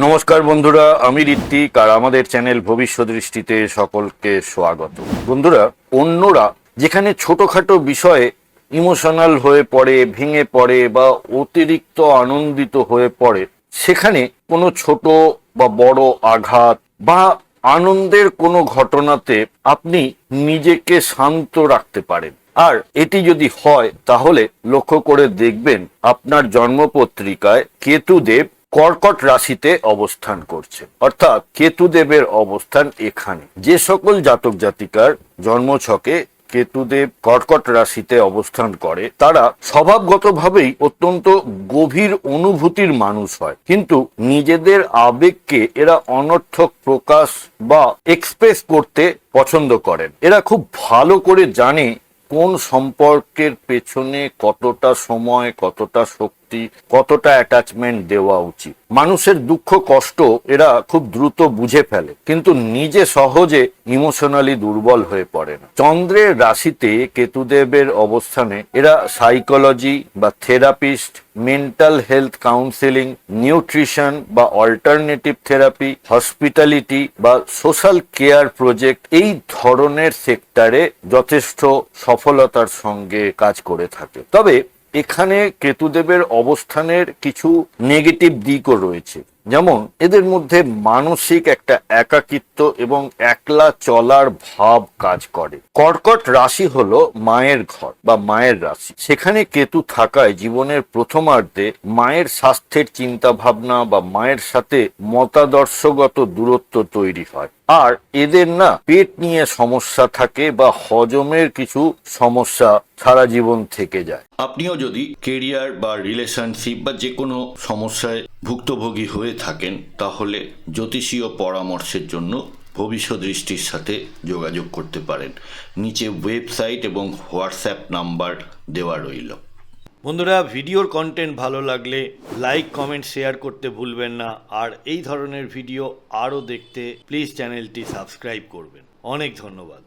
নমস্কার বন্ধুরা, আমি ঋত্বিক আর আমাদের চ্যানেল ভবিষ্যৎ দৃষ্টিতে সকলকে স্বাগত। বন্ধুরা, অন্যরা যেখানে ছোটখাটো বিষয়ে ইমোশনাল হয়ে পড়ে, ভেঙে পড়ে বা অতিরিক্ত আনন্দিত হয়ে পড়ে, সেখানে কোনো ছোট বা বড় আঘাত বা আনন্দের কোনো ঘটনাতে আপনি নিজেকে শান্ত রাখতে পারেন। আর এটি যদি হয় তাহলে লক্ষ্য করে দেখবেন আপনার জন্মপত্রিকায় কেতুদেব কর্কট রাশিতে অবস্থান করছে, অর্থাৎ কেতুদেবের অবস্থান এখানে। যে সকল জাতক জাতিকার জন্মছকে কেতুদেব কর্কট রাশিতে অবস্থান করে তারা স্বভাবগতভাবেই অত্যন্ত গভীর অনুভূতির মানুষ হয়, কিন্তু নিজেদের আবেগকে এরা অনর্থক প্রকাশ বা এক্সপ্রেস করতে পছন্দ করেন। এরা খুব ভালো করে জানে কোন সম্পর্কের পেছনে কতটা সময়, কতটা শক্তি, কতটা অ্যাটাচমেন্ট দেওয়া উচিত। মানুষের দুঃখ কষ্ট এরা খুব দ্রুত বুঝে ফেলে, কিন্তু নিজে সহজে ইমোশনালি দুর্বল হয়ে পড়ে না। চন্দ্রের রাশিতে কেতুদেবের অবস্থানে এরা সাইকোলজি বা therapist, mental health counselling, nutrition বা অল্টারনেটিভ থেরাপি, হসপিটালিটি বা সোশ্যাল কেয়ার প্রজেক্ট, এই ধরনের সেক্টরে যথেষ্ট সফলতার সঙ্গে কাজ করে থাকে। তবে এখানে কেতুদেবের অবস্থানের কিছু নেগেটিভ দিকও রয়েছে, যেমন এদের মধ্যে মানসিক একটা একাকিত্ব এবং একলা চলার ভাব কাজ করে। কর্কট রাশি হলো মায়ের ঘর বা মায়ের রাশি। সেখানে কেতু থাকায় জীবনের প্রথমার্ধে মায়ের স্বাস্থ্যের চিন্তা ভাবনা বা মায়ের সাথে মতাদর্শগত দূরত্ব তৈরি হয়। আর এদের না পেট নিয়ে সমস্যা থাকে বা হজমের কিছু সমস্যা সারা জীবন থেকে যায়। আপনিও যদি কেরিয়ার বা রিলেশনশিপ বা যে কোনো সমস্যায় ভুক্তভোগী হয়ে থাকেন তাহলে জ্যোতিষীয় পরামর্শের জন্য ভবিষ্যৎ দৃষ্টির সাথে যোগাযোগ করতে পারেন। নিচে ওয়েবসাইট এবং হোয়াটসঅ্যাপ নাম্বার দেওয়া রইল। বন্ধুরা, ভিডিওর কন্টেন্ট ভালো লাগলে লাইক, কমেন্ট, শেয়ার করতে ভুলবেন না। আর এই ধরনের ভিডিও আরও দেখতে প্লিজ চ্যানেলটি সাবস্ক্রাইব করবেন। অনেক ধন্যবাদ।